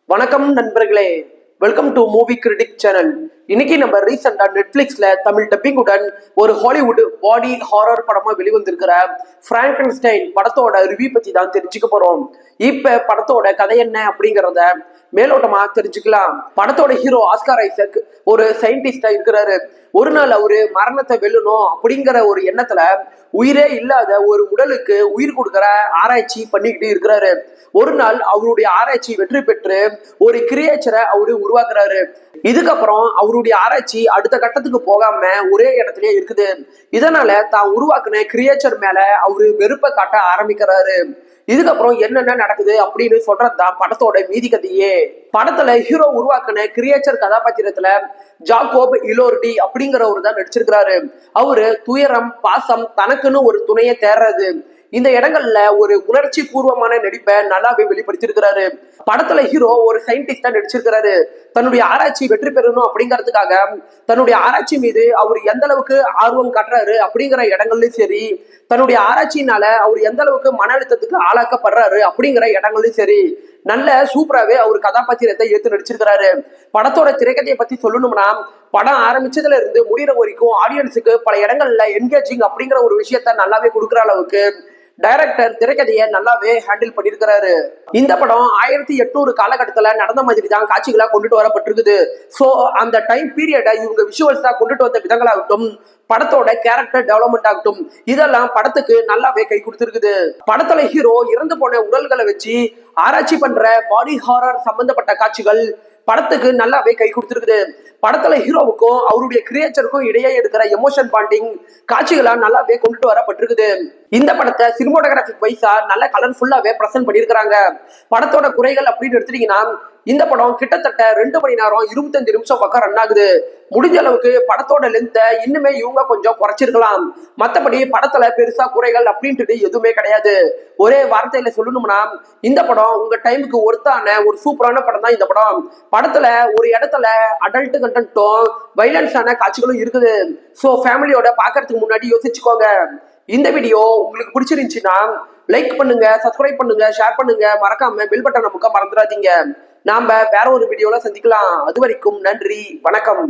வணக்கம் நண்பர்களே, welcome to movie critic channel. இன்னைக்கு நம்ம ரீசெண்டா நெட்ஃபிளிக்ஸ்ல தமிழ் டப்பிங்குடன் ஒரு ஹாலிவுட் பாடி ஹாரர் படமா வெளிவந்திருக்கிற பிராங்கன்ஸ்டைன் படத்தோட ரிவ்யூ பத்தி தான் தெரிஞ்சுக்க போறோம். இப்ப படத்தோட கதை என்ன அப்படிங்கறத மேலோட்டமா தெரிஞ்சுக்கலாம். படத்தோட ஹீரோ ஆஸ்கார் ஐசக் ஒரு சயின்டிஸ்டா இருக்கிறாரு. ஒரு நாள் அவரு மரணத்தை வெல்லணும் அப்படிங்கிற ஒரு எண்ணத்துல உயிரே இல்லாத ஒரு உடலுக்கு உயிர் கொடுக்கிற ஆராய்ச்சி பண்ணிக்கிட்டு இருக்கிறாரு. ஒரு நாள் அவருடைய ஆராய்ச்சி வெற்றி பெற்று ஒரு கிரியேச்சரை அவரு உருவாக்குறாரு. இதுக்கப்புறம் அவருடைய ஆராய்ச்சி அடுத்த கட்டத்துக்கு போகாம ஒரே இடத்துலயே இருக்குது. இதனால தான் உருவாக்குன கிரியேச்சர் மேல அவரு வெறுப்பை காட்ட ஆரம்பிக்கிறாரு. இதுக்கப்புறம் என்னென்ன நடக்குது அப்படின்னு சொல்றதுதான் படத்தோட மீதி கதையே. படத்துல ஹீரோ உருவாக்குன கிரியேச்சர் கதாபாத்திரத்துல ஜாக்கோப் இலோர்டி அப்படிங்கிறவரு தான் நடிச்சிருக்கிறாரு. அவரு துயரம், பாசம், தனக்குன்னு ஒரு துணையை தேர்றது, இந்த இடங்கள்ல ஒரு உணர்ச்சி பூர்வமான நடிப்பை நல்லாவே வெளிப்படுத்தியிருக்கிறாரு. படத்துல ஹீரோ ஒரு சயின்டிஸ்டா நடிச்சிருக்கிறாரு. தன்னுடைய ஆராய்ச்சி வெற்றி பெறணும் அப்படிங்கிறதுக்காக தன்னுடைய ஆராய்ச்சி மீது அவர் எந்த அளவுக்கு ஆர்வம் காட்டுறாரு அப்படிங்கிற இடங்கள்லயும் சரி, தன்னுடைய ஆராய்ச்சினால அவர் எந்த அளவுக்கு மன அழுத்தத்துக்கு ஆளாக்கப்படுறாரு அப்படிங்கிற இடங்கள்லயும் சரி, நல்ல சூப்பராகவே அவர் கதாபாத்திரத்தை ஏற்று நடிச்சிருக்கிறாரு. படத்தோட திரைக்கதையை பத்தி சொல்லணும்னா, படம் ஆரம்பிச்சதுல இருந்து முடிகிற வரைக்கும் ஆடியன்ஸுக்கு பல இடங்கள்ல என்கேஜிங் அப்படிங்கிற ஒரு விஷயத்த நல்லாவே கொடுக்குற அளவுக்கு டைரக்டர் திரைக்கதையை நல்லாவே ஹேண்டில் பண்ணியிருக்கிறாரு. இந்த படம் 1800 காலகட்டத்துல நடந்த மாதிரி தான் காட்சிகளா கொண்டுட்டு வரப்பட்டிருக்குது. சோ அந்த டைம் பீரியட இவங்க விஷுவல்ஸா கொண்டுட்டு வந்த விதங்களாகட்டும், படத்தோட கேரக்டர் டெவலப்மெண்ட் ஆகட்டும், இதெல்லாம் படத்துக்கு நல்லாவே கை கொடுத்திருக்குது. படத்துல ஹீரோ இறந்து போன உடல்களை வச்சு ஆராய்ச்சி பண்ற பாடி ஹாரர் சம்பந்தப்பட்ட காட்சிகள் படத்துக்கு நல்லாவே கை கொடுத்திருக்குது. படத்துல ஹீரோவுக்கும் அவருடைய கிரியேச்சருக்கும் இடையே இருக்கிற எமோஷன் பாண்டிங் காட்சிகளா நல்லாவே கொண்டுட்டு வரப்பட்டிருக்குது. இந்த படத்தை சினிமோட்டோகிராபிக் வைஸா நல்ல கலர்ஃபுல்லாவே பிரசன்ட் பண்ணியிருக்கிறாங்க. படத்தோட குறைகள் அப்படின்னு எடுத்துட்டீங்கன்னா, இந்த படம் கிட்டத்தட்ட 2 மணி நேரம் 25 நிமிஷம் பக்கம் ரன் ஆகுது. முடிஞ்ச அளவுக்கு படத்தோட லென்த்தை இன்னுமே இவங்க கொஞ்சம் குறைச்சிருக்கலாம். மற்றபடி படத்துல பெருசா குறைகள் அப்படின்ட்டு எதுவுமே கிடையாது. ஒரே வார்த்தையில சொல்லணும்னா, இந்த படம் உங்க டைமுக்கு ஒருத்தான ஒரு சூப்பரான படம் தான் இந்த படம். படத்துல ஒரு இடத்துல அடல்ட் கண்டென்ட்டும் வைலன்ஸான காட்சிகளும் இருக்குது. ஸோ ஃபேமிலியோட பாக்குறதுக்கு முன்னாடி யோசிச்சுக்கோங்க. இந்த வீடியோ உங்களுக்கு பிடிச்சிருந்துச்சுன்னா லைக் பண்ணுங்க, சப்ஸ்கிரைப் பண்ணுங்க, ஷேர் பண்ணுங்க, மறக்காம பெல் பட்டன் நமக்கு மறந்துடாதீங்க. நாம வேற ஒரு வீடியோல சந்திக்கலாம். அது வரைக்கும் நன்றி, வணக்கம்.